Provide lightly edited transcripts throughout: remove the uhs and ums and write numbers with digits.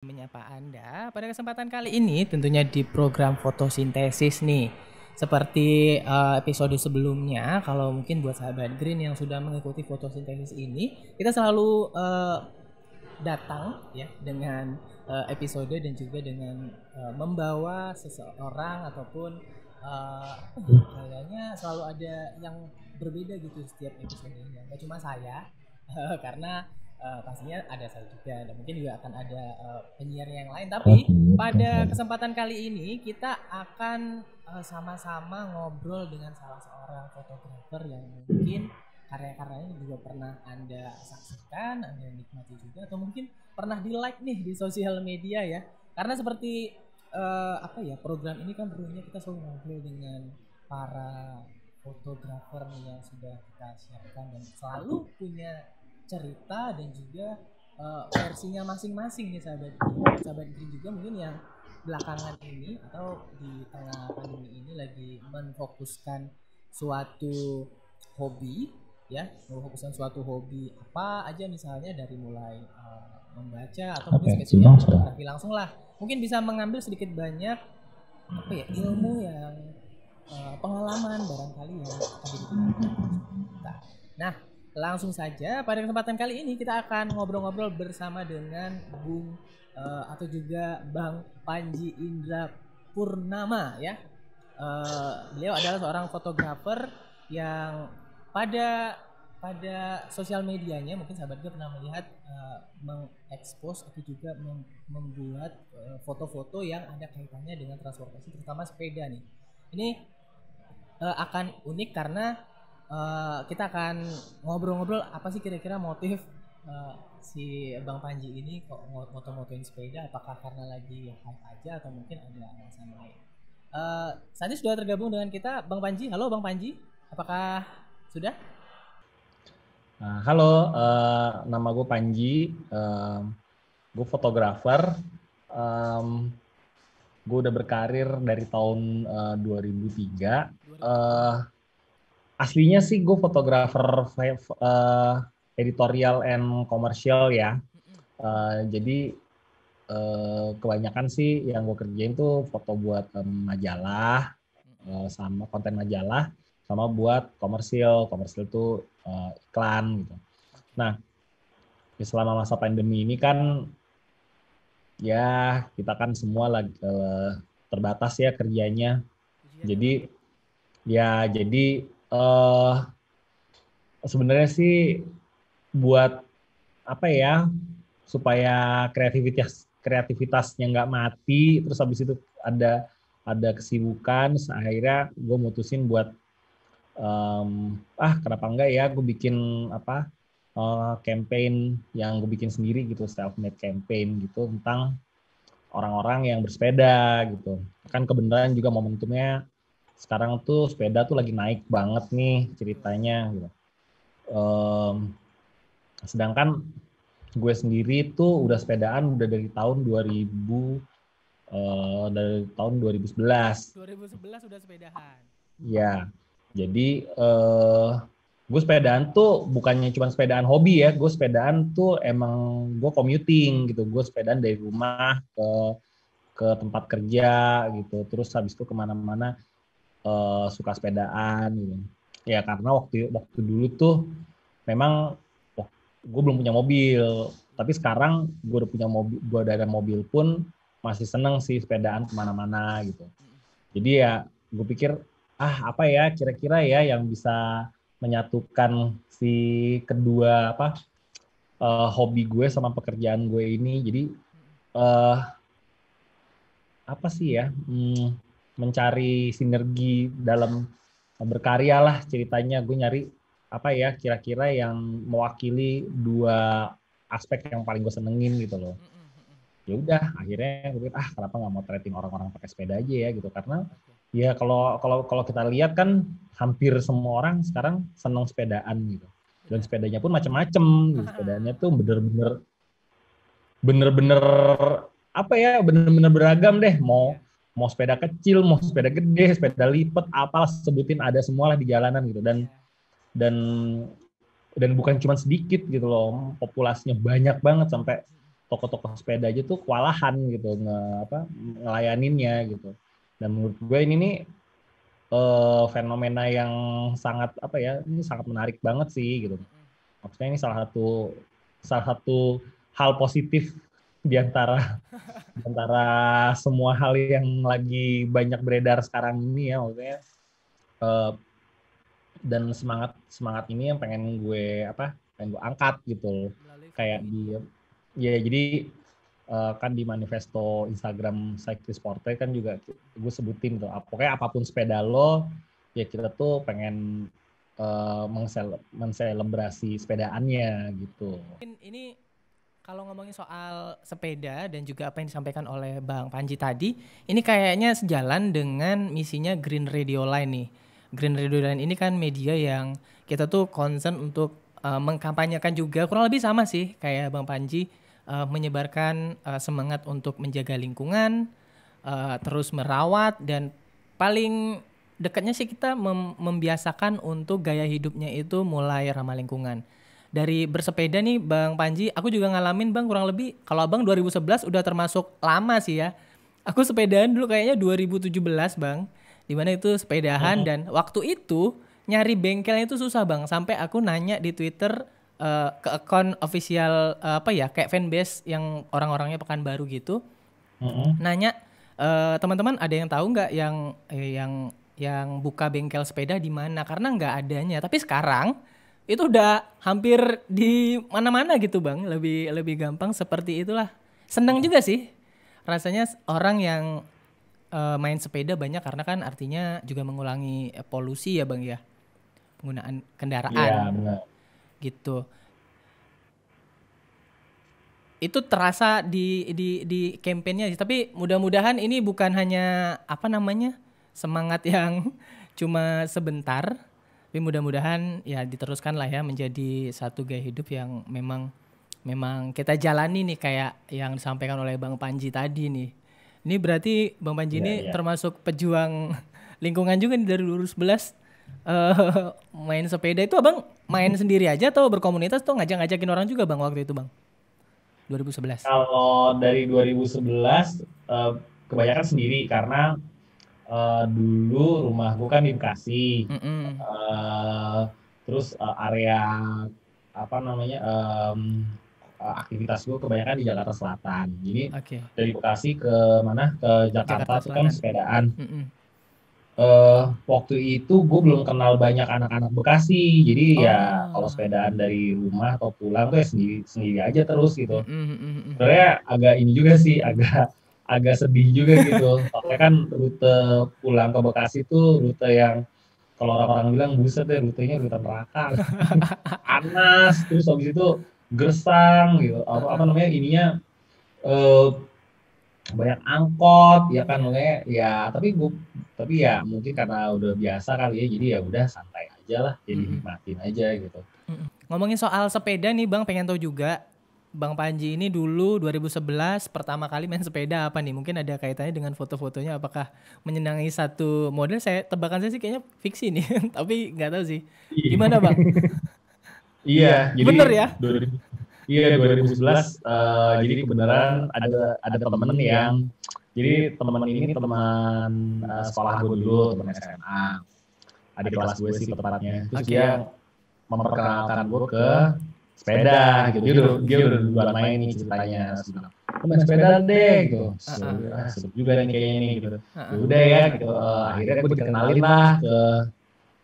Menyapa Anda pada kesempatan kali ini tentunya di program fotosintesis nih. Seperti episode sebelumnya, kalau mungkin buat sahabat Green yang sudah mengikuti fotosintesis ini, kita selalu datang ya dengan episode dan juga dengan membawa seseorang ataupun kayaknya selalu ada yang berbeda gitu setiap episodenya. Gak cuma saya, karena pastinya ada saya juga dan mungkin juga akan ada penyiar yang lain. Tapi pada kesempatan kali ini kita akan sama-sama ngobrol dengan salah seorang fotografer yang mungkin karya-karyanya juga pernah Anda saksikan, Anda nikmati juga, atau mungkin pernah di like nih di sosial media ya. Karena seperti program ini kan perlunya kita selalu ngobrol dengan para fotografer yang sudah kita siapkan dan selalu punya cerita dan juga versinya masing-masing nih sahabat Green juga mungkin yang belakangan ini atau di tengah pandemi ini lagi memfokuskan suatu hobi ya, memfokuskan suatu hobi apa aja, misalnya dari mulai membaca atau mungkin spesifiknya fotografi langsung lah, mungkin bisa mengambil sedikit banyak ilmu yang pengalaman barangkali yang akan digunakan. Nah, langsung saja pada kesempatan kali ini kita akan ngobrol-ngobrol bersama dengan Bung atau juga Bang Panji Indra Purnama ya. Beliau adalah seorang fotografer yang pada sosial medianya mungkin sahabat gue pernah melihat mengekspos atau juga membuat foto-foto yang ada kaitannya dengan transportasi, terutama sepeda nih. Ini akan unik karena kita akan ngobrol-ngobrol apa sih kira-kira motif si Bang Panji ini kok moto-motoin sepeda, apakah karena lagi hype aja atau mungkin ada alasan lain. Saat ini sudah tergabung dengan kita Bang Panji. Halo Bang Panji, apakah sudah? Halo, nama gue Panji, gue fotografer, gue udah berkarir dari tahun 2003. Aslinya sih gue fotografer editorial and commercial ya, jadi kebanyakan sih yang gue kerjain tuh foto buat majalah, sama konten majalah, sama buat komersil tuh iklan gitu. Nah, selama masa pandemi ini kan ya kita kan semua lagi terbatas ya kerjanya. Jadi sebenarnya sih buat apa ya, supaya kreativitasnya nggak mati, terus habis itu ada kesibukan, akhirnya gue mutusin buat kenapa enggak ya gue bikin campaign yang gue bikin sendiri gitu, self-made campaign gitu tentang orang-orang yang bersepeda gitu. Kan kebenaran juga momentumnya sekarang tuh sepeda tuh lagi naik banget nih ceritanya gitu. Sedangkan gue sendiri tuh udah sepedaan udah dari tahun 2011. 2011 udah sepedahan. Ya, jadi gue sepedaan tuh bukannya cuma sepedaan hobi ya, gue sepedaan tuh emang gue commuting gitu, gue sepedaan dari rumah ke tempat kerja gitu, terus habis itu kemana-mana suka sepedaan gitu. Ya karena waktu dulu tuh memang gue belum punya mobil, tapi sekarang gue udah punya mobil, gue udah ada mobil pun masih seneng sih sepedaan kemana-mana gitu. Jadi ya gue pikir apa ya kira-kira ya yang bisa menyatukan si kedua hobi gue sama pekerjaan gue ini. Jadi apa sih ya, mencari sinergi dalam berkarya lah ceritanya. Gue nyari apa ya kira-kira yang mewakili dua aspek yang paling gue senengin gitu loh. Ya udah akhirnya gue pikir kenapa nggak mau tracking orang-orang pakai sepeda aja ya gitu, karena ya kalau kita lihat kan hampir semua orang sekarang senang sepedaan gitu, dan sepedanya pun macam-macam gitu. Sepedanya tuh bener-bener apa ya, bener-bener beragam deh, mau sepeda kecil, mau sepeda gede, sepeda lipat, apalah sebutin ada semua lah di jalanan gitu. Dan bukan cuma sedikit gitu loh, populasinya banyak banget, sampai toko-toko sepeda aja tuh kewalahan gitu ngelayaninnya gitu. Dan menurut gue ini nih fenomena yang sangat ini sangat menarik banget sih gitu. Maksudnya ini salah satu hal positif di antara semua hal yang lagi banyak beredar sekarang ini ya, maksudnya dan semangat ini yang pengen gue angkat gitu. Kayak ya jadi kan di manifesto Instagram Cyclist Portrait kan juga gue sebutin tuh, pokoknya apapun sepeda lo, ya kita tuh pengen menselebrasi sepedaannya gitu. Ini kalau ngomongin soal sepeda dan juga apa yang disampaikan oleh Bang Panji tadi, ini kayaknya sejalan dengan misinya Green Radio Line nih. Green Radio Line ini kan media yang kita tuh concern untuk mengkampanyekan juga, kurang lebih sama sih kayak Bang Panji, menyebarkan semangat untuk menjaga lingkungan, terus merawat, dan paling dekatnya sih kita membiasakan untuk gaya hidupnya itu mulai ramah lingkungan. Dari bersepeda nih Bang Panji, aku juga ngalamin Bang, kurang lebih kalau Abang 2011 udah termasuk lama sih ya. Aku sepedaan dulu kayaknya 2017 Bang, dimana itu sepedahan dan waktu itu nyari bengkelnya itu susah Bang. Sampai aku nanya di Twitter ke akun official kayak fanbase yang orang-orangnya Pekanbaru gitu. Nanya teman-teman ada yang tahu nggak yang buka bengkel sepeda di mana, karena nggak adanya. Tapi sekarang itu udah hampir di mana-mana gitu Bang, lebih gampang seperti itulah. Senang juga sih rasanya orang yang main sepeda banyak, karena kan artinya juga mengurangi polusi ya Bang ya, penggunaan kendaraan. Iya benar. Gitu. Itu terasa di kampanyenya sih. Tapi mudah-mudahan ini bukan hanya semangat yang cuma sebentar. Tapi mudah-mudahan ya diteruskan lah ya menjadi satu gaya hidup yang memang kita jalani nih, kayak yang disampaikan oleh Bang Panji tadi nih. Ini berarti Bang Panji ini termasuk pejuang lingkungan juga nih dari 2011. Main sepeda itu Abang main sendiri aja atau berkomunitas tuh ngajak-ngajakin orang juga Bang waktu itu Bang? 2011. Kalau dari 2011 kebanyakan sendiri karena dulu rumah gue kan di Bekasi, terus area aktivitas gue kebanyakan di Jakarta Selatan. Jadi dari Bekasi ke Jakarta itu kan sepedaan. Waktu itu gue belum kenal banyak anak-anak Bekasi, jadi ya kalau sepedaan dari rumah atau pulang tuh ya sendiri aja terus gitu. Sebenarnya agak ini juga sih, agak sedih juga gitu. Soalnya kan rute pulang ke Bekasi tuh rute yang kalau orang-orang bilang buset deh, rutenya rute neraka. Panas, terus habis itu gersang gitu. Ininya banyak angkot ya kan, makanya ya tapi ya mungkin karena udah biasa kali ya, jadi ya udah santai aja lah, jadi nikmatin aja gitu. Ngomongin soal sepeda nih Bang, pengen tahu juga Bang Panji ini dulu 2011 pertama kali main sepeda apa nih? Mungkin ada kaitannya dengan foto-fotonya, apakah menyenangi satu model? Tebakan saya sih kayaknya fiksi nih, tapi nggak tahu sih. Gimana Bang? Iya, jadi bener ya? 2011 jadi kebenaran ada temen yang, jadi teman ini teman sekolah gue dulu, teman SMA, adik kelas gue sih tepatnya. Terus dia memperkenalkan gue ke sepeda gitu. Dia udah duluan main nih ceritanya, main sepeda deh gitu. Seru juga nih kayaknya nih gitu. Udah ya gitu. Akhirnya gue dikenalin lah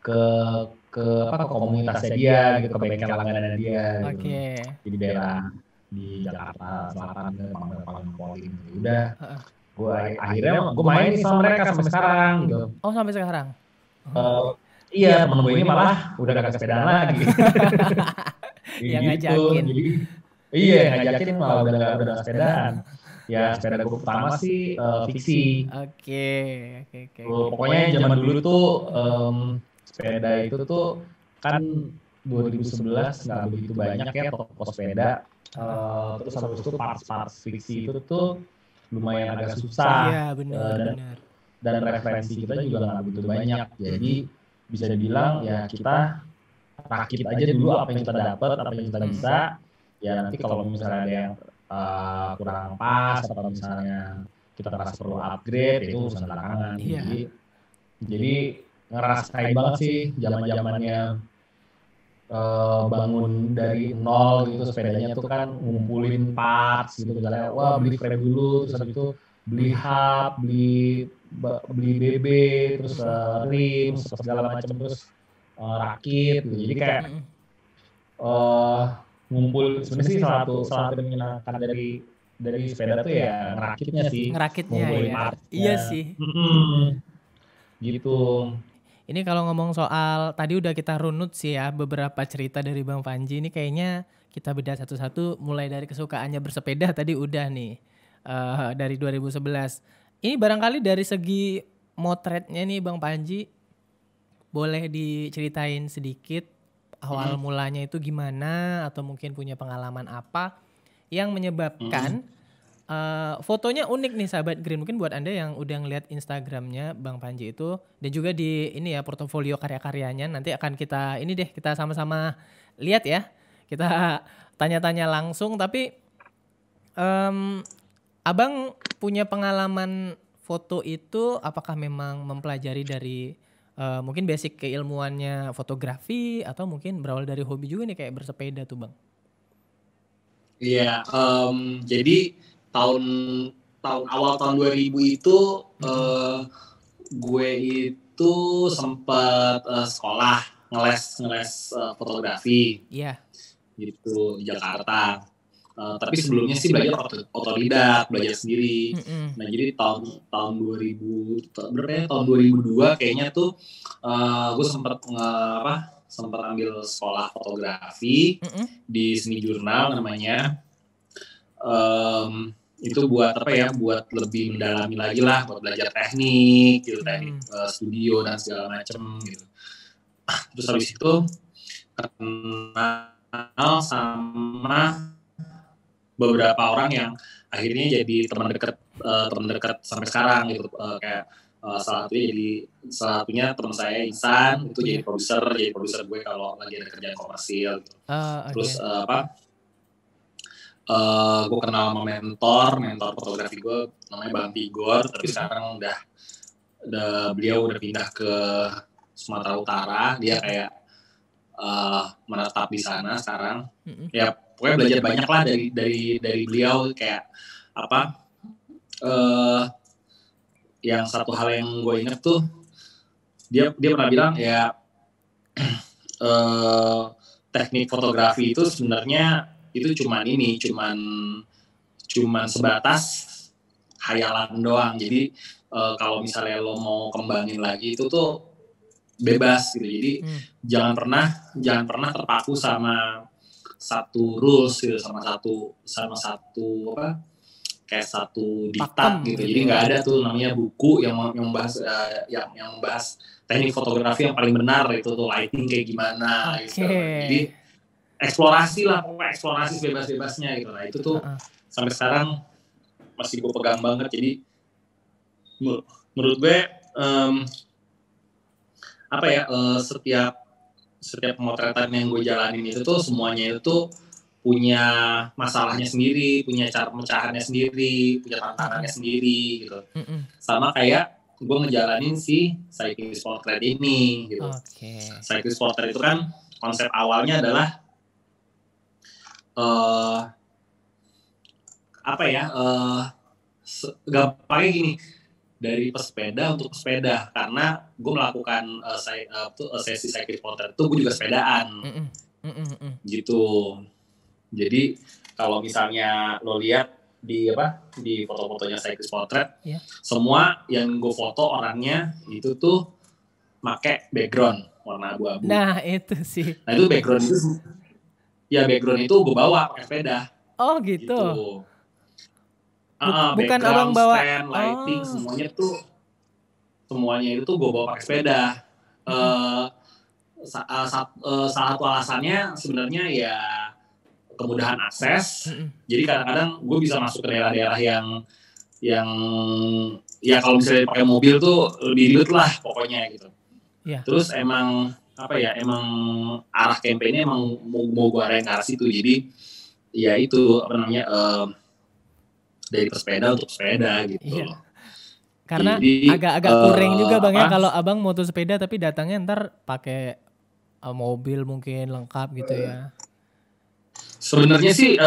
ke komunitasnya dia gitu, ke bengkel langganan dia gitu. Di daerah di Jakarta Selatan, Pangpolin gitu. Udah. Akhirnya gue main nih sama mereka sampai sekarang gitu. Oh, sampai sekarang. Iya, temen gue ini malah udah gak sepedaan lagi. Yang ngajakin. Jadi, iya, ngajakin malah udah gak sepedaan. Ya sepeda gue pertama sih fiksi. Oke. Pokoknya zaman dulu tuh sepeda itu tuh kan 2011 nggak begitu banyak ya toko sepeda. Terus habis itu parts fiksi itu tuh lumayan agak susah. Iya benar. Dan referensi kita juga nggak begitu banyak. Jadi bisa dibilang ya kita rakit aja dulu apa yang kita dapat, apa yang kita bisa. Ya nanti kalau misalnya ada yang kurang pas atau misalnya kita merasa perlu upgrade, itu urusan belakangan. Jadi ngerasain banget sih zaman-zamannya bangun dari nol gitu, sepedanya tuh kan ngumpulin parts gitu, misalnya wah beli frame dulu, terus habis itu beli hub, beli BB, terus rim, segala macam, terus rakit gitu. Jadi kayak ngumpul, sebenarnya sih salah satu yang menyenangkan dari sepeda tuh ya ngerakitnya sih, ngumpulin parts. Iya sih. Gitu. Ini kalau ngomong soal tadi udah kita runut sih ya beberapa cerita dari Bang Panji, ini kayaknya kita bedah satu-satu, mulai dari kesukaannya bersepeda tadi udah nih dari 2011. Ini barangkali dari segi motretnya nih Bang Panji, boleh diceritain sedikit awal mulanya itu gimana, atau mungkin punya pengalaman apa yang menyebabkan fotonya unik nih sahabat Green. Mungkin buat Anda yang udah ngeliat Instagramnya Bang Panji itu, dan juga di ini ya portofolio karya-karyanya, nanti akan kita kita sama-sama lihat ya. Kita tanya-tanya langsung, tapi Abang punya pengalaman foto itu apakah memang mempelajari dari mungkin basic keilmuannya fotografi, atau mungkin berawal dari hobi juga nih kayak bersepeda tuh Bang? Iya, jadi awal tahun 2000 itu gue itu sempat sekolah ngeles fotografi. Iya. Gitu di Jakarta. Tapi sebelumnya sih belajar otodidak, belajar sendiri. Nah, jadi tahun 2000 berapa ya? Tahun 2002 kayaknya tuh gue sempat ambil sekolah fotografi di Seni Jurnal namanya. Itu buat apa ya, buat lebih mendalami lagi lah, buat belajar teknik gitu, teknik studio dan segala macem gitu. Terus habis itu kenal sama beberapa orang yang akhirnya jadi teman dekat sampai sekarang gitu, kayak salah satunya teman saya Insan, itu jadi produser gue kalau lagi ada kerjaan komersil gitu. Terus gue kenal sama mentor fotografi gue namanya Bang Tigor, tapi sekarang udah beliau udah pindah ke Sumatera Utara, dia kayak menetap di sana sekarang. Ya pokoknya belajar banyak lah dari beliau, kayak yang satu hal yang gue inget tuh, dia pernah bilang ya teknik fotografi itu sebenarnya itu cuman sebatas khayalan doang. Jadi kalau misalnya lo mau kembangin lagi itu tuh bebas gitu. Jadi jangan pernah terpaku sama satu rules gitu, sama satu kayak satu diktat gitu. Jadi nggak ada tuh namanya buku yang membahas teknik fotografi yang paling benar, itu tuh lighting kayak gimana gitu. Jadi eksplorasi sebebas-bebasnya gitu. Nah itu tuh sampai sekarang masih gue pegang banget. Jadi menurut gue setiap pemotretan yang gue jalanin itu tuh semuanya itu punya masalahnya sendiri, punya cara pemecahannya sendiri, punya tantangannya sendiri gitu. Sama kayak gue ngejalanin si cyclist portrait ini gitu. Cyclist portrait itu kan konsep awalnya adalah gampangnya gini, dari pesepeda untuk pesepeda, karena gue melakukan sesi cyclist portrait itu gue juga sepedaan gitu. Jadi kalau misalnya lo lihat di foto-fotonya cyclist portrait, semua yang gue foto orangnya itu tuh pakai background warna abu-abu. Nah itu sih. Nah itu background itu gue bawa pakai sepeda. Oh gitu. Bukan abang bawa stand, lighting, semuanya itu gue bawa pakai sepeda. Salah satu alasannya sebenarnya ya kemudahan akses. Jadi kadang-kadang gue bisa masuk ke daerah-daerah yang ya kalau misalnya pakai mobil tuh lebih ribet lah pokoknya gitu. Terus emang arah kampanye emang mau gue arahin ke arah situ. Jadi ya itu apa namanya dari pesepeda untuk sepeda gitu loh. Karena Jadi, agak kuring juga Bang ya apa? kalau Abang moto sepeda tapi datangnya ntar pakai mobil mungkin lengkap gitu ya. Sebenarnya sih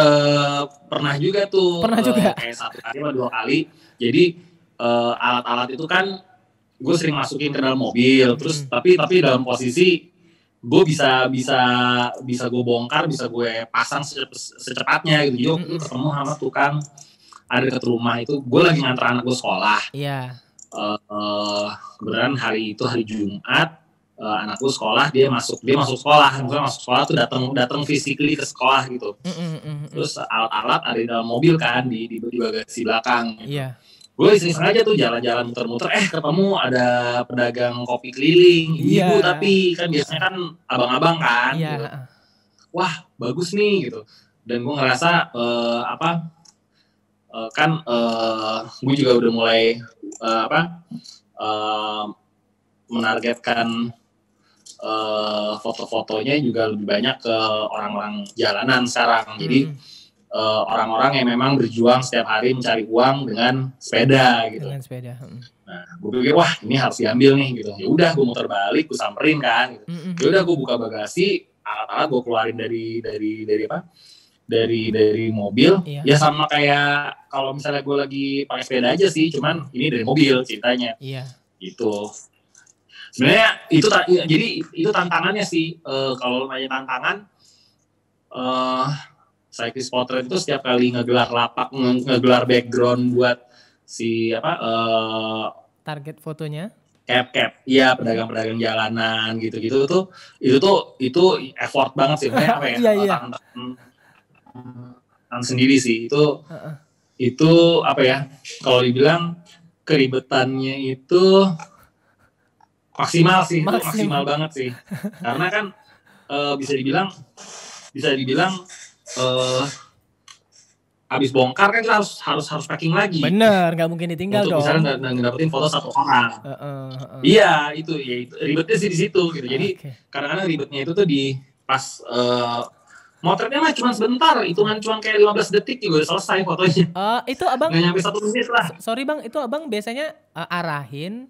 pernah juga tuh Pernah juga. kayak 1 kali atau 2 kali. Jadi alat-alat itu kan gue sering masukin ke dalam mobil, terus tapi dalam posisi gue bisa gue bongkar, bisa gue pasang secepatnya gitu. Jadi gue ketemu sama tukang ada dekat rumah itu, gue lagi nganter anak gue sekolah. Iya. Kebetulan hari itu hari Jumat, anakku sekolah, dia masuk sekolah. Bukan masuk sekolah tuh datang physically ke sekolah gitu. Terus alat-alat ada di dalam mobil kan, di bagasi belakang. Gitu. Iya. Gue iseng aja tuh jalan-jalan muter-muter, ketemu ada pedagang kopi keliling, ibu tapi kan biasanya kan abang-abang kan. Iya. Gitu. Wah bagus nih gitu. Dan gue ngerasa gue juga udah mulai menargetkan foto-fotonya juga lebih banyak ke orang-orang jalanan sekarang. Jadi orang-orang yang memang berjuang setiap hari mencari uang dengan sepeda gitu. Dengan sepeda. Nah, gue pikir wah ini harus diambil nih gitu. Ya udah gue muter balik, gue samperin kan. Gitu. Ya udah gue buka bagasi, alat-alat gue keluarin dari mobil. Iya. Ya sama kayak kalau misalnya gue lagi pakai sepeda aja sih, cuman ini dari mobil ceritanya. Iya. Gitu. Sebenarnya itu tantangannya sih. Kalau nanya tantangan, cyclist portrait itu setiap kali ngegelar background buat si target fotonya cap, iya pedagang-pedagang jalanan gitu-gitu tuh itu effort banget sih, apa ya? Iya. Tantangan sendiri sih itu apa ya? Kalau dibilang keribetannya itu maksimal sih, itu maksimal banget sih, karena kan bisa dibilang habis bongkar kan kita harus packing lagi. Bener, nggak mungkin ditinggal untuk dong. Misalnya dapetin foto 1 orang. Iya, itu ribetnya sih di situ gitu. Jadi kadang-kadang ribetnya itu tuh di pas motretnya mah cuma sebentar, hitungan cuma kayak 15 detik juga udah selesai fotonya. Itu abang nggak nyampe 1 menit lah. Sorry bang, itu abang biasanya arahin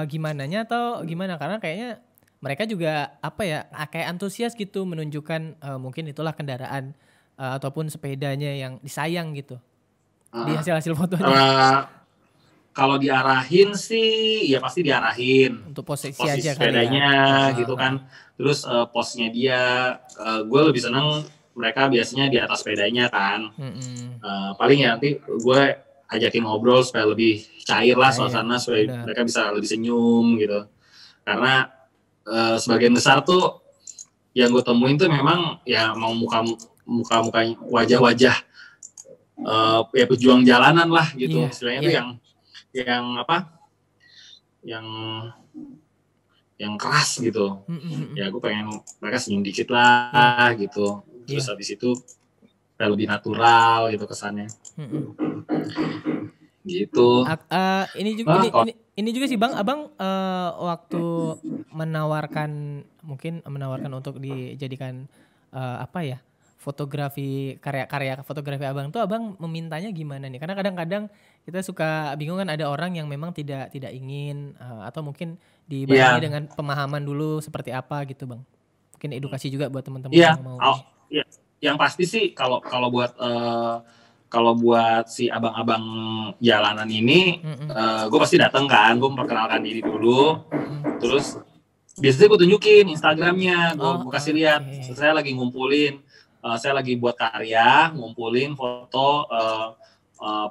gimananya atau gimana? Karena kayaknya mereka juga apa ya kayak antusias gitu menunjukkan mungkin itulah kendaraan ataupun sepedanya yang disayang gitu di hasil fotonya. Kalau diarahin sih ya pasti diarahin untuk posisi aja sepedanya gitu kan. Terus posnya dia gue lebih seneng mereka biasanya di atas sepedanya kan. Paling ya nanti gue ajakin ngobrol supaya lebih cair lah suasana, supaya mereka bisa lebih senyum gitu. Karena sebagian besar tuh yang gue temuin tuh memang ya mau muka-mukanya wajah-wajah ya pejuang jalanan lah gitu. Istilahnya tuh yang apa? Yang keras gitu. Ya gue pengen mereka senyum dikit lah gitu. Terus habis itu lebih natural gitu kesannya. Gitu. Ini juga sih bang, abang waktu menawarkan untuk dijadikan fotografi karya fotografi abang tuh abang memintanya gimana nih? Karena kadang-kadang kita suka bingung kan, ada orang yang memang tidak ingin atau mungkin dibarengi dengan pemahaman dulu seperti apa gitu bang. Mungkin edukasi juga buat teman-teman yang mau. Yang pasti sih kalau buat si abang-abang jalanan ini, gue pasti datang kan, gue memperkenalkan diri dulu, terus biasanya gue tunjukin Instagramnya, gue kasih lihat, saya lagi ngumpulin, saya lagi buat karya, ngumpulin foto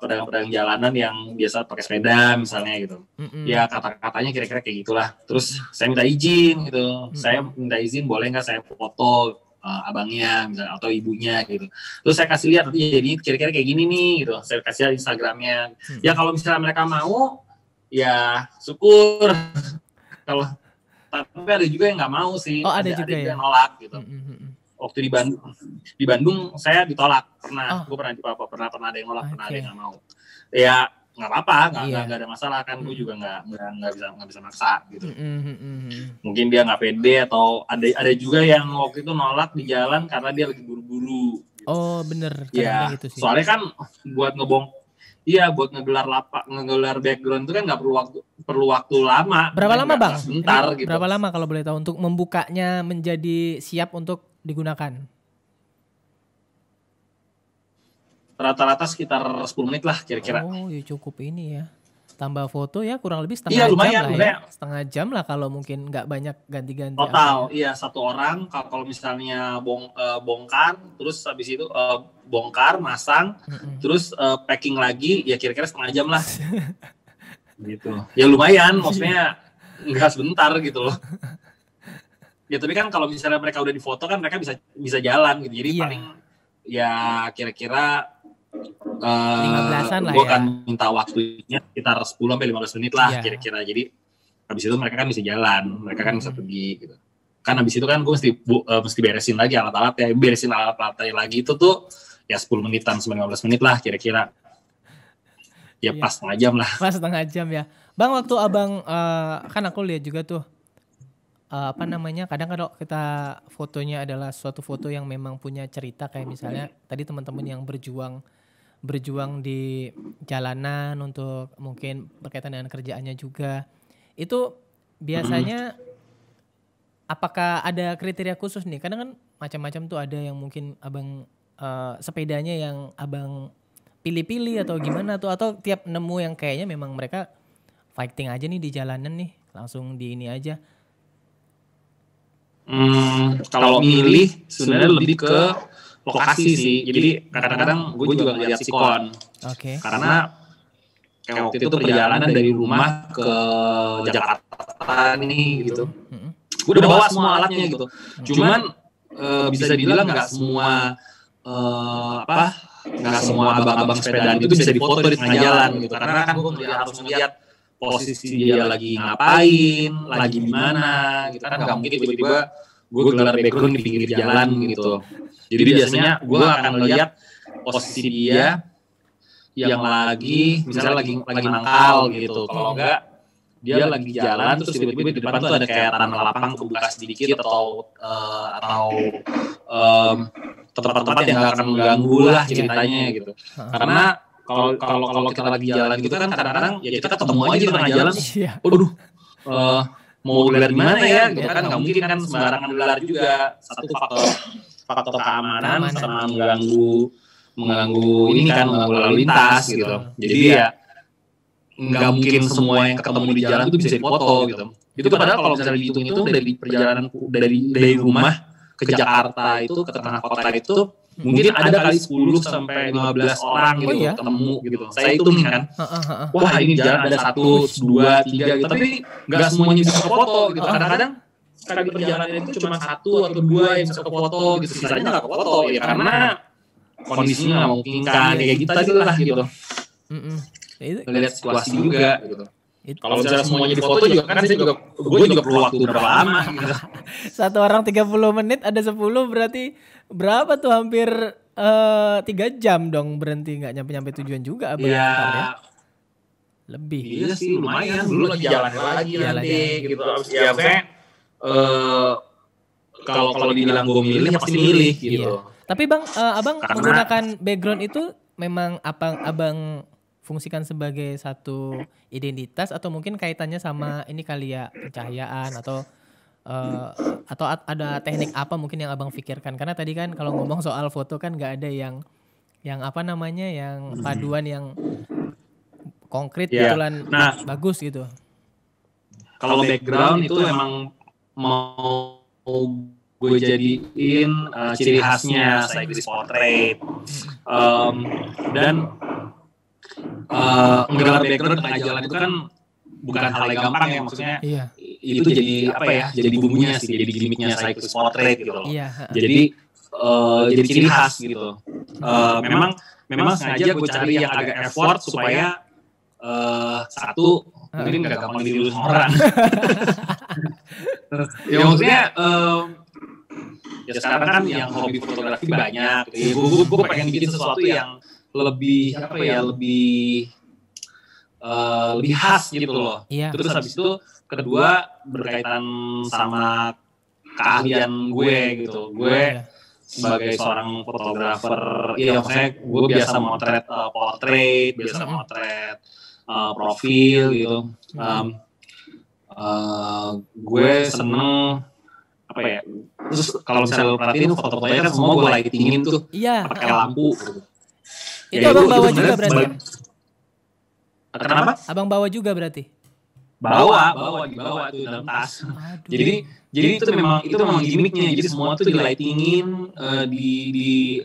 pedagang-pedagang jalanan yang biasa pakai sepeda misalnya gitu, ya kata-katanya kira-kira kayak gitulah, terus saya minta izin gitu, saya minta izin boleh nggak saya foto abangnya misalnya atau ibunya gitu. Terus saya kasih lihat jadi kira-kira kayak gini nih gitu. Saya kasih lihat Instagramnya. Ya kalau misalnya mereka mau ya syukur. Kalau tapi ada juga yang nggak mau sih. Ada juga yang nolak gitu. Waktu di Bandung saya ditolak pernah. Gue pernah ada yang nolak, pernah ada yang nggak mau. Ya nggak apa-apa, nggak ada masalah kan. Gue juga nggak bisa maksa gitu. Mungkin dia nggak pede atau ada juga yang waktu itu nolak di jalan karena dia lagi buru-buru Oh bener, Ya, kadang-kadang gitu sih. soalnya kan buat buat ngegelar background itu kan nggak perlu waktu lama. Berapa lama bang? Sebentar Ini gitu. berapa lama kalau boleh tahu untuk membukanya menjadi siap untuk digunakan? Rata-rata sekitar 10 menit lah kira-kira. Oh ya cukup ini ya. Tambah foto ya kurang lebih Iya, setengah lumayan, jam lah ya. Setengah jam lah kalau mungkin nggak banyak ganti-ganti. Total, apa ya. iya, satu orang kalau misalnya bongkar, terus habis itu bongkar, masang, terus packing lagi, ya kira-kira setengah jam lah. Gitu. Ya lumayan, maksudnya nggak sebentar gitu loh. Ya tapi kan kalau misalnya mereka udah difoto kan mereka bisa jalan gitu. Jadi paling ya kira-kira 15-an lah gue ya. akan minta waktunya sekitar 10-15 menit lah kira-kira. Jadi habis itu mereka kan bisa jalan, mereka kan bisa pergi gitu. Kan habis itu kan gue mesti beresin lagi alat-alatnya, beresin alat-alatnya lagi itu tuh ya 10 menitan, 15 menit lah kira-kira. Ya pas setengah jam lah. Pas setengah jam ya. Bang waktu abang kan aku lihat juga tuh apa namanya kadang kalau kita fotonya adalah suatu foto yang memang punya cerita kayak misalnya tadi teman-teman yang berjuang di jalanan untuk mungkin berkaitan dengan kerjaannya juga. Itu biasanya apakah ada kriteria khusus nih? Kadang kan macam-macam tuh ada yang mungkin abang sepedanya yang abang pilih-pilih atau gimana tuh atau tiap nemu yang kayaknya memang mereka fighting aja nih di jalanan nih langsung di ini aja. Kalau milih sebenarnya lebih ke lokasi sih. Jadi kadang-kadang gue juga ngeliat sikon. Karena kayak waktu itu perjalanan dari rumah ke Jakarta nih gitu. Gue udah bawa semua alatnya gitu. Cuman bisa dibilang nggak semua nggak semua abang-abang sepedaan itu bisa difoto di tengah jalan gitu. Karena kan gue harus ngeliat posisi dia lagi ngapain, lagi di mana gitu kan. Nggak mungkin tiba-tiba gue gelar background di pinggir jalan gitu. Jadi biasanya gue akan lihat posisi dia yang lagi misalnya lagi mangkal gitu. Kalau enggak dia lagi jalan terus tiba-tiba di depan tuh ada kayak tanah lapang kebuka sedikit atau tempat-tempat yang nggak akan mengganggu lah ceritanya gitu. Karena kalau kita lagi jalan gitu kan kadang-kadang ya kita ketemu aja di tengah jalan. Waduh, mau gelar di mana ya? Gitu kan nggak mungkin kan sembarangan gelar juga. Satu faktor keamanan sama mengganggu ini kan lalu lintas gitu. Jadi ya nggak mungkin semua yang ketemu di jalan itu bisa dipoto gitu. Itu padahal kalau misalnya dihitung itu dari perjalanan dari rumah ke Jakarta itu ke tengah kota itu mungkin ada kali 10 sampai 15 orang gitu ketemu gitu. Saya hitung kan. Wah, ini jalan ada 1, 2, 3 gitu. Tapi nggak semuanya bisa kefoto gitu. Kadang-kadang sekali perjalanan itu cuma 1 atau 2 yang bisa kefoto gitu. Sisanya nggak kefoto ya karena kondisinya nggak memungkinkan kayak gitu tadi lah gitu. Ngelihat situasi juga gitu. Kalau misalnya semuanya difoto juga kan gue juga perlu waktu berapa lama gitu. Satu orang 30 menit ada 10 berarti berapa tuh hampir 3 jam dong berhenti nggak nyampe tujuan juga abang ya. Lebih. Iya sih lumayan dulu lagi jalan lagi nanti gitu. Ya maksudnya kalau dibilang gue milih pasti milih gitu. Tapi bang abang menggunakan background itu memang abang fungsikan sebagai satu identitas atau mungkin kaitannya sama ini kali ya pencahayaan atau ada teknik apa mungkin yang abang pikirkan karena tadi kan kalau ngomong soal foto kan nggak ada yang apa namanya yang paduan yang konkret betulan bagus gitu. Kalau background itu emang mau gue jadiin ciri khasnya cyclist portrait dan menggelar background tengah jalan itu kan bukan hal yang gampang ya maksudnya itu jadi apa ya jadi bumbunya sih jadi gimmicknya cyclist portrait gitu loh. Jadi ciri khas gitu. Memang sengaja gue cari yang agak effort supaya satu mungkin nggak gampang ditiru sama orang. Ya maksudnya ya sekarang kan yang hobi fotografi banyak. Gue pengen bikin sesuatu yang lebih apa ya lebih khas gitu loh. Terus habis itu kedua berkaitan sama keahlian gue gitu. Gue sebagai seorang fotografer, ya maksudnya gue biasa motret portrait, biasa motret profil gitu. Gue seneng apa ya? Terus kalau misalnya lo perhatiin foto-fotonya kan semua gue lightingin tuh, pakai lampu. Itu abang bawa juga berarti? Kenapa? Abang bawa juga berarti? Bawa tuh dalam tas. Jadi itu memang gimmicknya. Jadi semua tuh di lightingin, di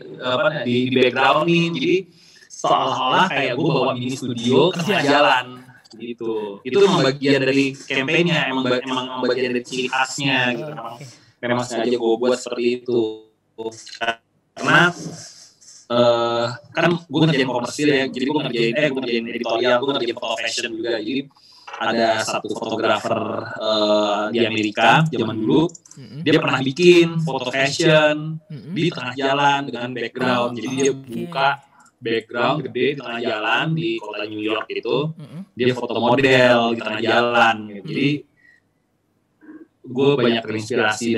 backgroundin. Jadi seolah-olah kayak gue bawa mini studio ke tengah jalan gitu. Itu memang bagian dari campaignnya, emang bagian dari ciri khasnya gitu. Memang sengaja gue buat seperti itu. Karena kan gue ngerjain komersil ya, jadi gue ngerjain editorial, gue ngerjain foto fashion juga. Jadi ada satu fotografer di Amerika zaman dulu, dia pernah bikin foto fashion di tengah jalan dengan background. Jadi dia buka background gede di tengah jalan di kota New York itu, dia foto model di tengah jalan. Jadi gue banyak terinspirasi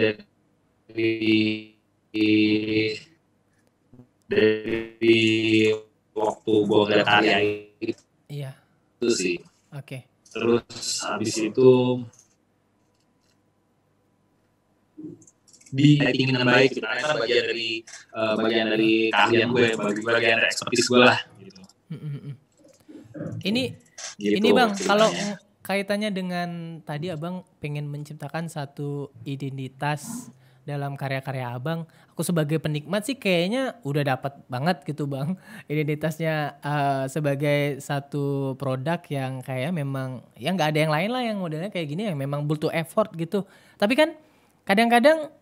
dari waktu gue ngeliat karya itu. Iya. Itu sih. Oke. Terus habis itu di editing dengan baik gitu. Karena bagian dari keahlian gue, bagian dari expertise gue lah gitu. Ini Bang, kalau kaitannya dengan tadi Abang pengen menciptakan satu identitas dalam karya-karya Abang, aku sebagai penikmat sih kayaknya udah dapat banget gitu Bang, identitasnya sebagai satu produk yang kayak memang ya nggak ada yang lain lah yang modelnya kayak gini, yang memang butuh effort gitu. Tapi kan kadang-kadang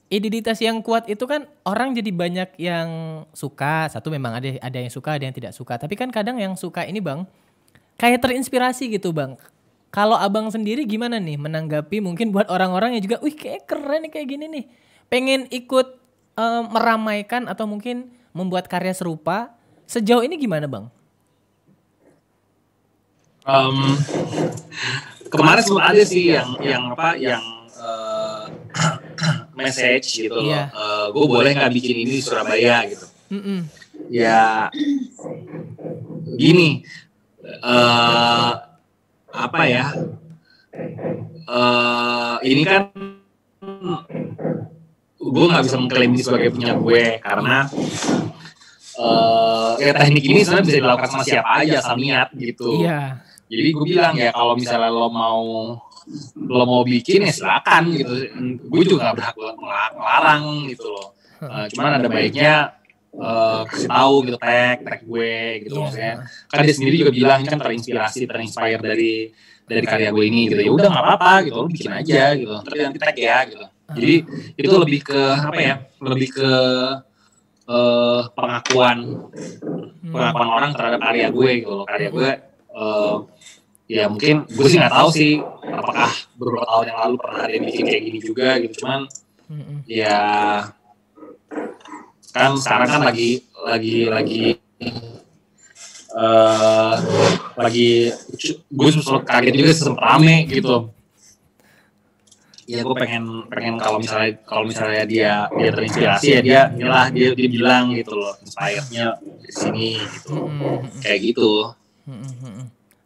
identitas yang kuat itu kan orang jadi banyak yang suka. Satu memang ada yang suka, ada yang tidak suka. Tapi kan kadang yang suka ini Bang kayak terinspirasi gitu Bang. Kalau Abang sendiri gimana nih menanggapi mungkin buat orang-orang yang juga, wih kayak keren nih kayak gini nih. Pengen ikut meramaikan atau mungkin membuat karya serupa. Sejauh ini gimana Bang? Kemarin sempat ada sih yang message gitu loh. Gue boleh nggak bikin ini di Surabaya gitu. Ya gini. Apa ya, ini kan gue nggak bisa mengklaim ini sebagai punya gue karena ya teknik ini sebenarnya bisa dilakukan sama siapa aja asal niat gitu. Jadi gue bilang ya kalau misalnya lo mau bikin ya silakan gitu, gue juga nggak berhak melarang gitu loh. Cuman ada baiknya kasih tahu gitu, tag gue gitu maksudnya. Kan dia sendiri juga bilang ini kan terinspire dari karya gue ini gitu. Ya udah nggak apa-apa gitu, lo bikin aja gitu. Tapi nanti tag ya gitu. Jadi itu lebih ke apa ya? Lebih ke pengakuan orang terhadap karya gue gitu loh. Karya gue ya mungkin gue sih nggak tahu sih apakah beberapa tahun yang lalu pernah ada yang bikin kayak gini juga gitu. Cuman ya kan sekarang kan lagi gue sempet kaget juga sempet rame gitu. Ya gue pengen kalau misalnya dia terinspirasi ya dia bilang gitu loh, inspire-nya di sini gitu. Kayak gitu.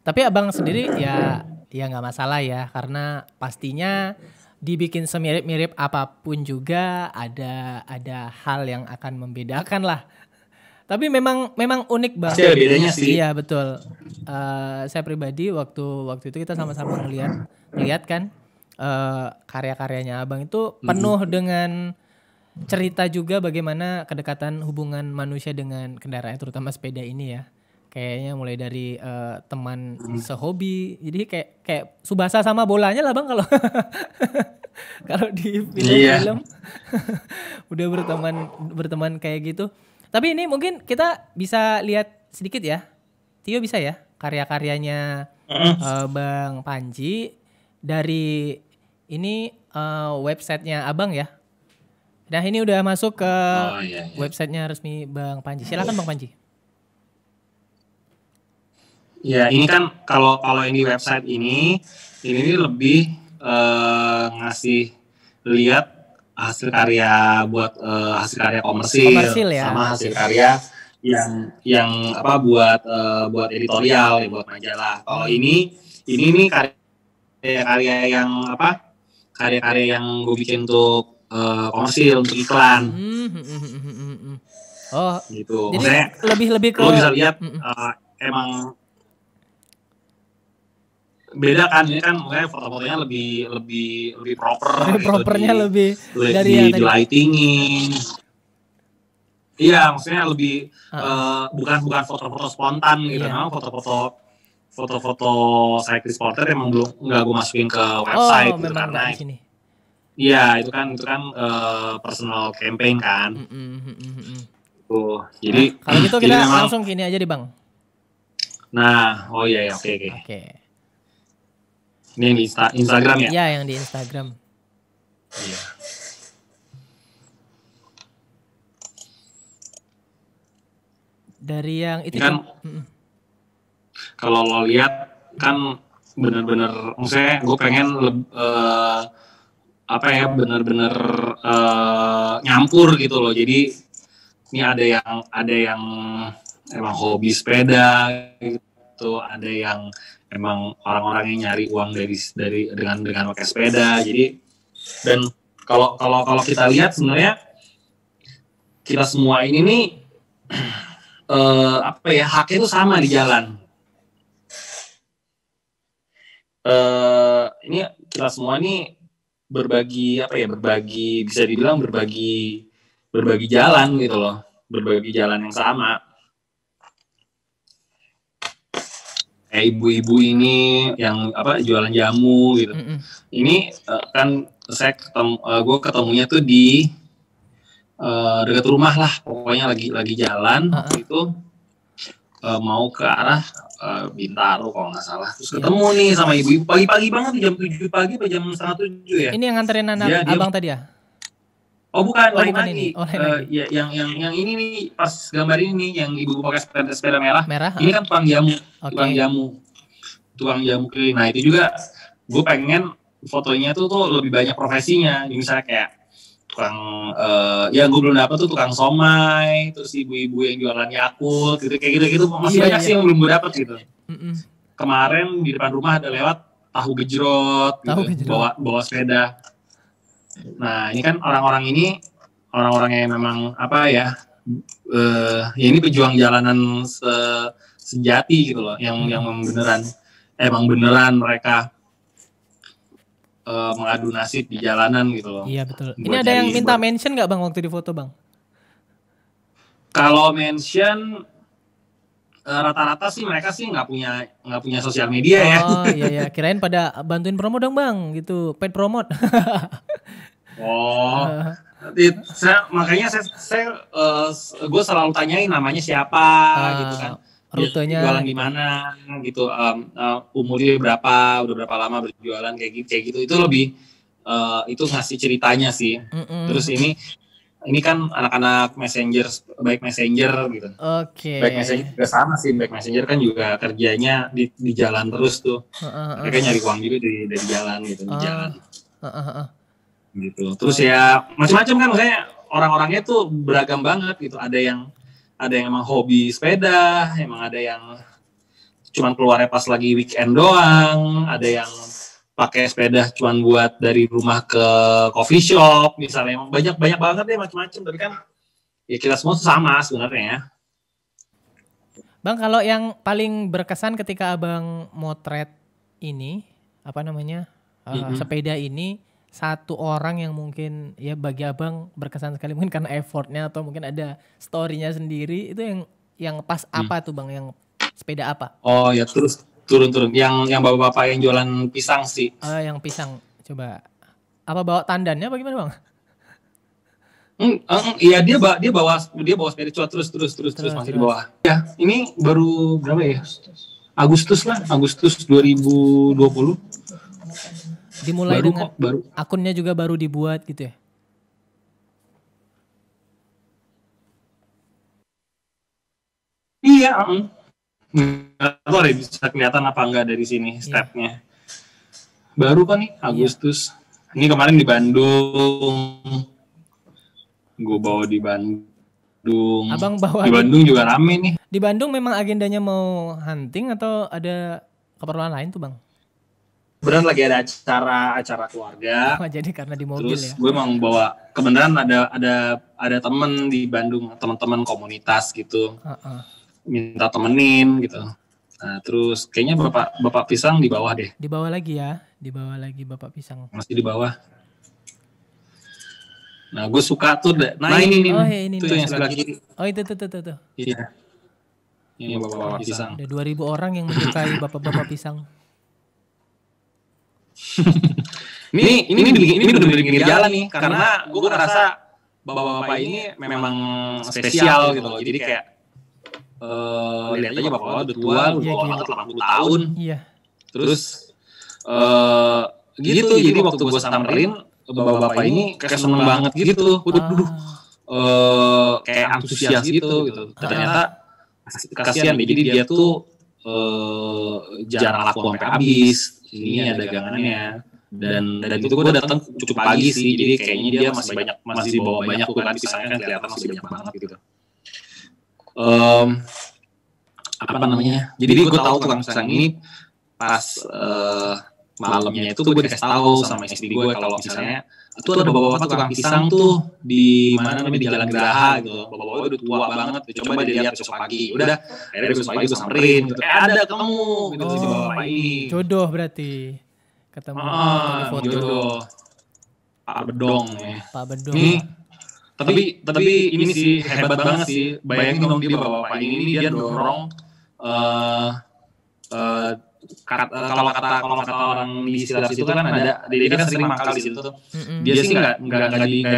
Tapi Abang sendiri ya nggak masalah ya, karena pastinya dibikin semirip-mirip apapun juga ada hal yang akan membedakan lah. Tapi memang unik Bang. Pasti ada bedanya sih. Iya betul. Saya pribadi waktu itu kita sama-sama ngeliat kan karya-karyanya Abang itu penuh dengan cerita juga bagaimana kedekatan hubungan manusia dengan kendaraan terutama sepeda ini ya. Kayaknya mulai dari teman sehobi, jadi kayak Subasa sama bolanya lah Bang kalau kalau di film udah berteman kayak gitu. Tapi ini mungkin kita bisa lihat sedikit ya, Tio bisa ya karya-karyanya Bang Panji dari ini websitenya Abang ya. Nah ini udah masuk ke websitenya resmi Bang Panji. Silakan Bang Panji. Ya ini kan kalau yang di website ini lebih ngasih lihat hasil karya buat hasil karya komersil ya. Sama hasil karya yang apa buat editorial ya, buat majalah. Kalau ini nih karya-karya yang apa? Karya-karya yang gue bikin untuk komersil, untuk iklan. Oh, gitu. Jadi maksudnya lebih ke lo bisa lihat emang beda kan, ini kan makanya foto-fotonya lebih proper gitu, propernya lebih dari yang di lightingin. Iya, maksudnya lebih bukan foto-foto spontan gitu. Memang foto-foto cyclist portrait emang belum nggak gue masukin ke website gitu, karena di sini. Iya, itu kan personal campaign kan. Jadi kalau gitu kita langsung gini aja deh Bang. Nah, oh iya, oke. Ini yang di Instagram ya? Iya, yang di Instagram. Iya. Dari yang itu kan, kalau lo lihat kan bener-bener, maksudnya gue pengen bener-bener nyampur gitu loh. Jadi ini ada yang emang hobi sepeda gitu, ada yang emang orang-orang yang nyari uang dari dengan pakai sepeda. Jadi dan kalau kita lihat sebenarnya kita semua ini nih haknya itu sama di jalan. Ini kita semua nih berbagi bisa dibilang berbagi jalan gitu loh, berbagi jalan yang sama. Kayak ibu-ibu ini yang jualan jamu gitu. Ini kan gue ketemunya tuh di dekat rumah lah, pokoknya lagi jalan waktu itu mau ke arah Bintaro kalau nggak salah. Terus ketemu nih sama ibu-ibu pagi-pagi banget, jam 7 pagi atau jam 6:30 ya. Ini yang nganterin anak abang tadi ya? Oh bukan, lain lagi. Lagi. Yang ini nih, pas gambar ini nih, yang ibu pakai sepeda merah. Ini kan tukang jamu keliling. Nah itu juga gue pengen fotonya tuh lebih banyak profesinya. Misalnya kayak tukang, gue belum dapat tuh tukang somai, terus ibu-ibu yang jualan Yakult, gitu kayak gitu. Masih banyak sih yang belum gue dapat gitu. Kemarin di depan rumah ada lewat tahu gejrot, gitu, bawa sepeda. Nah ini kan orang-orang yang memang ini pejuang jalanan sejati gitu loh, yang emang beneran mereka mengadu nasib di jalanan gitu loh. Iya betul. Ini ada yang minta mention nggak Bang waktu di foto Bang? Kalau mention rata-rata sih mereka sih nggak punya sosial media ya. Oh iya, kirain pada bantuin promo dong Bang, gitu, paid promote. Makanya gue selalu tanyain namanya siapa gitu kan, rutenya jualan di mana gitu, umurnya berapa, udah berapa lama berjualan kayak gitu. Itu lebih itu ngasih ceritanya sih. Terus ini kan anak-anak baik messenger gitu. Baik messenger juga sama sih, baik messenger kan juga kerjanya di jalan terus tuh. Mereka nyari uang juga dari jalan gitu, di jalan. Gitu. Terus ya macam-macam kan, maksudnya orang-orangnya tuh beragam banget gitu. Ada yang emang hobi sepeda, emang ada yang cuman keluarnya pas lagi weekend doang, ada yang pakai sepeda cuman buat dari rumah ke coffee shop misalnya. Banyak banget deh macam-macam. Tapi kan ya kita semua sama sebenarnya ya. Bang, kalau yang paling berkesan ketika Abang motret ini sepeda ini, satu orang yang mungkin ya bagi Abang berkesan sekali, mungkin karena effortnya atau mungkin ada story-nya sendiri, itu yang pas apa tuh Bang, yang sepeda apa? Oh ya, terus turun yang bapak-bapak yang jualan pisang sih. Yang pisang, coba apa bawa tandannya bagaimana Bang? Iya, dia bawa sepeda cuat terus masih di bawah. Ya, ini baru berapa ya? Agustus 2020. Dimulai dengan akunnya juga baru dibuat gitu ya? Iya, nggak tahu deh bisa kelihatan apa enggak dari sini stepnya. Baru kan nih Agustus. Ini kemarin di Bandung. Gue bawa di Bandung. Abang bawa di Bandung juga rame nih. Di Bandung memang agendanya mau hunting atau ada keperluan lain tuh bang? Kebetulan lagi ada acara keluarga. Oh, jadi karena di mobil terus ya. Gue mau bawa, kebenaran ada temen di Bandung, teman-teman komunitas gitu, minta temenin gitu. Nah terus kayaknya bapak pisang di bawah deh. Di bawah lagi ya, di bawah lagi bapak pisang. Masih di bawah. Nah gue suka tuh, nah ini tuh yang sebelah kiri. Oh itu tuh. Iya. Ini bapak pisang. Ada 2.000 orang yang menyukai bapak-bapak pisang. ini bener-bener di pinggir jalan nih, karena gue ngerasa bapak-bapak ini memang spesial gitu loh. Jadi kayak lihat aja bapak udah tua banget, 80 tahun. Iya. Terus gitu, jadi waktu gue samperin bapak-bapak ini kayak seneng banget gitu. Kayak antusias gitu. Ternyata kasihan deh, jadi dia tuh jarang laku sampai habis. Ini ada dagangannya. Dan itu gue datang cukup pagi sih, jadi kayaknya dia masih bawa banyak tuh kan, pisangnya kan kelihatan masih banyak banget gitu. Apa namanya? Jadi gue tahu tukang pisang ini pas malamnya itu gue dikasih tahu sama istri gue kalau misalnya itu ada bapak-bapak tukang pisang tuh di mana namanya, di Jalan Geraha gitu. Bapak-bapak udah tua banget, coba dilihat besok pagi. Udah, akhirnya besok pagi gue samperin gitu. Ada ketemu gitu si bapak ini. Jodoh berarti. Ketemu di foto. Jodoh. Pak Bedong ya. Pak Bedong. Nih, tapi ini sih hebat banget sih. Bayangin dong dia bapak ini dia dorong kalau kata orang di sekitar situ kan ada, dia kan sering mangkal di situ. Dia sih nggak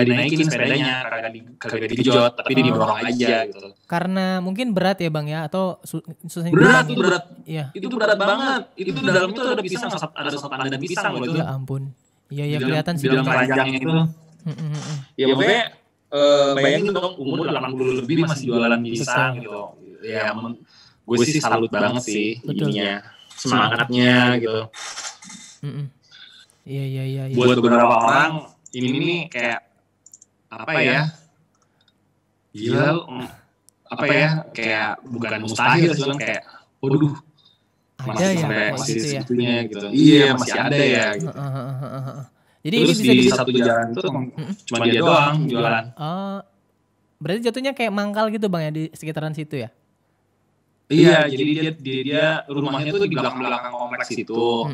dinaikin sepedanya, kagak digejot, tapi dia didorong aja gitu. Karena mungkin berat ya bang ya, atau susah. Berat. Iya. Itu berat banget. Itu dalam itu ada pisang, ada pandan pisang loh itu. Ya ampun. Iya kelihatan sih. Di dalam keranjangnya itu. Ya pokoknya bayangin dong, umur 80 lebih masih jualan pisang gitu. Ya gue sih salut banget sih ininya. Semangatnya gitu. Iya. Buat beberapa orang ini kayak apa ya? Gila, apa ya? Kayak bukan mustahil sih, kayak waduh. Ada ya masih gitu segitunya ya. Gitu. Iya, masih ada ya gitu. Jadi terus ini bisa di satu jalan itu cuma dia doang jualan. Berarti jatuhnya kayak mangkal gitu bang ya di sekitaran situ ya? Iya, jadi dia rumahnya tuh di belakang kompleks itu.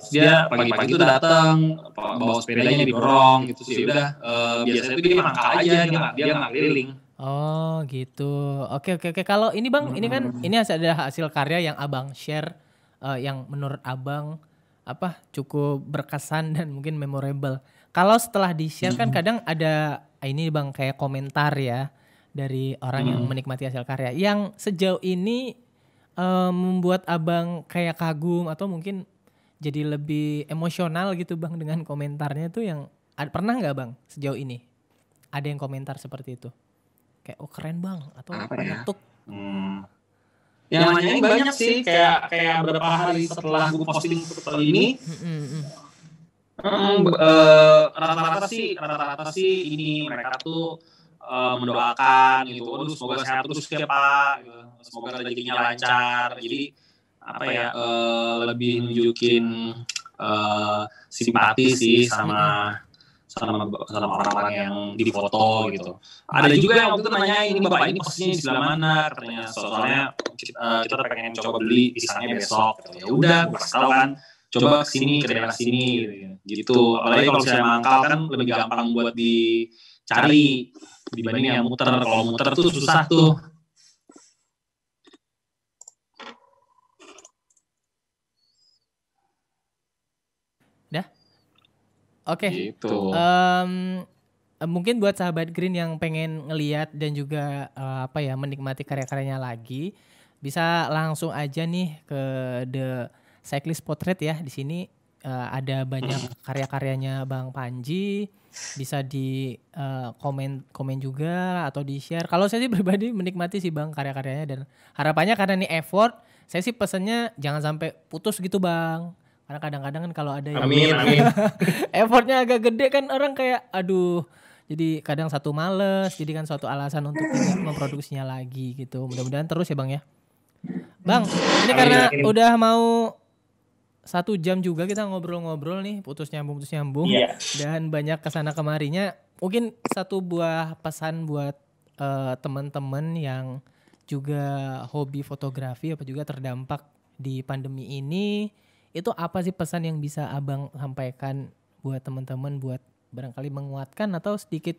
Dia pagi-pagi tuh datang, bawa sepedanya didorong gitu sih. Udah, biasanya tuh dia mangkal aja, dia nggak keliling. Oh gitu. Oke. Kalau ini bang, ini kan ini ada hasil karya yang abang share, yang menurut abang cukup berkesan dan mungkin memorable. Kalau setelah di share kan kadang ada ini bang kayak komentar ya. Dari orang yang menikmati hasil karya yang sejauh ini membuat abang kayak kagum atau mungkin jadi lebih emosional gitu bang dengan komentarnya tuh, yang pernah nggak bang sejauh ini ada yang komentar seperti itu kayak oh keren bang atau ngetuk? Yang nanyain banyak sih, kayak beberapa hari setelah gue posting foto ini. Rata-rata sih ini mereka tuh mendoakan gitu, waduh semoga sehat terus ya Pak, gitu. Semoga rezekinya lancar. Jadi lebih nunjukin simpati sih sama orang-orang yang di foto gitu. Ada juga yang waktu itu nanya ini bapak ini posisinya di sebelah mana, katanya soalnya kita pengen coba beli pisangnya besok. Ya udah, gue kasih tahu kan, coba kesini ke daerah sini gitu. Apalagi kalau misalnya mangkal kan lebih gampang buat dicari dibanding yang muter. Kalau muter tuh susah tuh. Dah? Oke. Gitu. Mungkin buat sahabat Green yang pengen ngeliat dan juga menikmati karya-karyanya lagi, bisa langsung aja nih ke The Cyclist Portrait ya. Di sini ada banyak karya-karyanya Bang Panji. Bisa di komen juga atau di share. Kalau saya sih pribadi menikmati sih bang karya-karyanya, dan harapannya karena ini effort, saya sih pesannya jangan sampai putus gitu bang. Karena kadang-kadang kan kalau ada yang Amin. effortnya agak gede kan orang kayak aduh. Jadi kadang satu males, jadi kan suatu alasan untuk tidak memproduksinya lagi gitu. Mudah-mudahan terus ya Bang ya. Bang, ini karena udah mau 1 jam juga kita ngobrol-ngobrol nih, putus nyambung. Iya. Dan banyak kesana kemarinya. Mungkin satu buah pesan buat teman-teman yang juga hobi fotografi apa juga terdampak di pandemi ini. Itu apa sih pesan yang bisa Abang sampaikan buat teman-teman buat barangkali menguatkan atau sedikit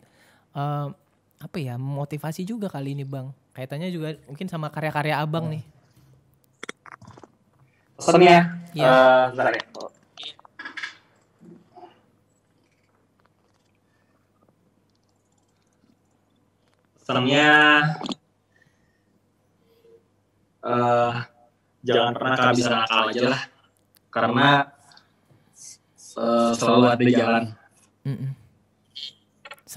motivasi juga kali ini Bang. Kaitannya juga mungkin sama karya-karya Abang nih. Pesannya pesannya jangan pernah kehabisan akal aja lah, karena selalu ada jalan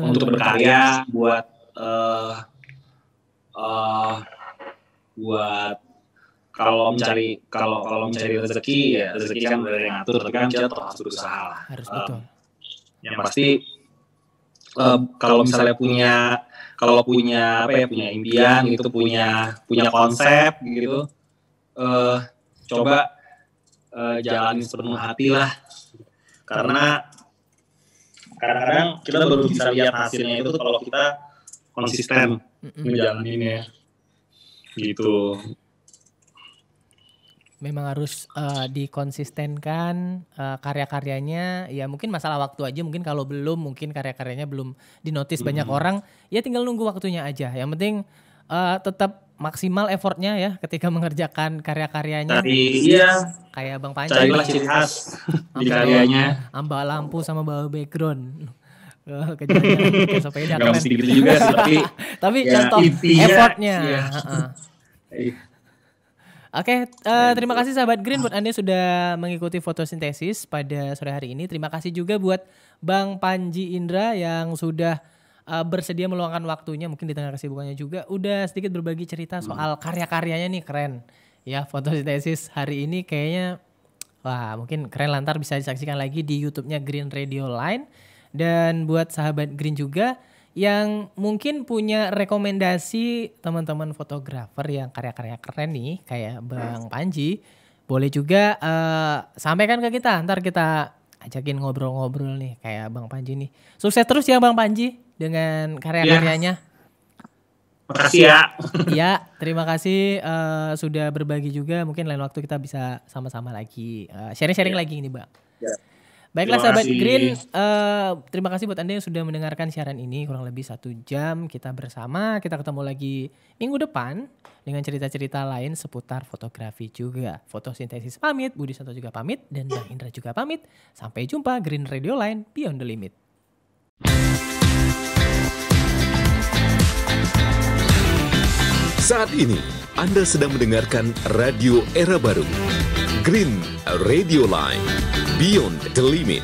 untuk berkarya, buat kalau mencari rezeki ya rezeki kan udah ada yang ngatur, tapi kan kita harus berusaha lah. Harus betul. Yang pasti kalau misalnya punya impian gitu, punya konsep gitu, coba jalanin sepenuh hati lah, karena kadang-kadang kita baru bisa lihat hasilnya itu kalau kita konsisten ngejalaninnya gitu. Memang harus dikonsistenkan karya-karyanya. Ya mungkin masalah waktu aja, mungkin kalau belum, mungkin karya-karyanya belum dinotis banyak orang, ya tinggal nunggu waktunya aja. Yang penting tetap maksimal effortnya ya ketika mengerjakan karya-karyanya. Kayak Bang Panji. Carilah ciri khas di karyanya. Ambak lampu sama bawa background. Kejar sepeda keren. Mesti gitu juga sih, tapi contoh effortnya. Oke, terima kasih sahabat Green buat Anda sudah mengikuti fotosintesis pada sore hari ini. Terima kasih juga buat Bang Panji Indra yang sudah bersedia meluangkan waktunya, mungkin di tengah kesibukannya juga udah sedikit berbagi cerita soal karya-karyanya nih, keren. Ya, fotosintesis hari ini kayaknya wah, mungkin keren, lantar bisa disaksikan lagi di YouTube-nya Green Radio Line. Dan buat sahabat Green juga yang mungkin punya rekomendasi teman-teman fotografer yang karya-karya keren nih kayak Bang Panji, boleh juga sampaikan ke kita, ntar kita ajakin ngobrol-ngobrol nih kayak Bang Panji nih. Sukses terus ya Bang Panji dengan karya-karyanya. Makasih ya. Ya, terima kasih sudah berbagi juga. Mungkin lain waktu kita bisa sama-sama lagi sharing-sharing lagi ini Bang. Ya. Baiklah sahabat Green, terima kasih buat Anda yang sudah mendengarkan siaran ini kurang lebih 1 jam kita bersama. Kita ketemu lagi minggu depan dengan cerita-cerita lain seputar fotografi juga. Fotosintesis pamit, Budi Santo juga pamit, dan Bang Indra juga pamit. Sampai jumpa Green Radio Line Beyond the Limit. Saat ini Anda sedang mendengarkan Radio Era Baru, Green Radio Line Beyond the Limit.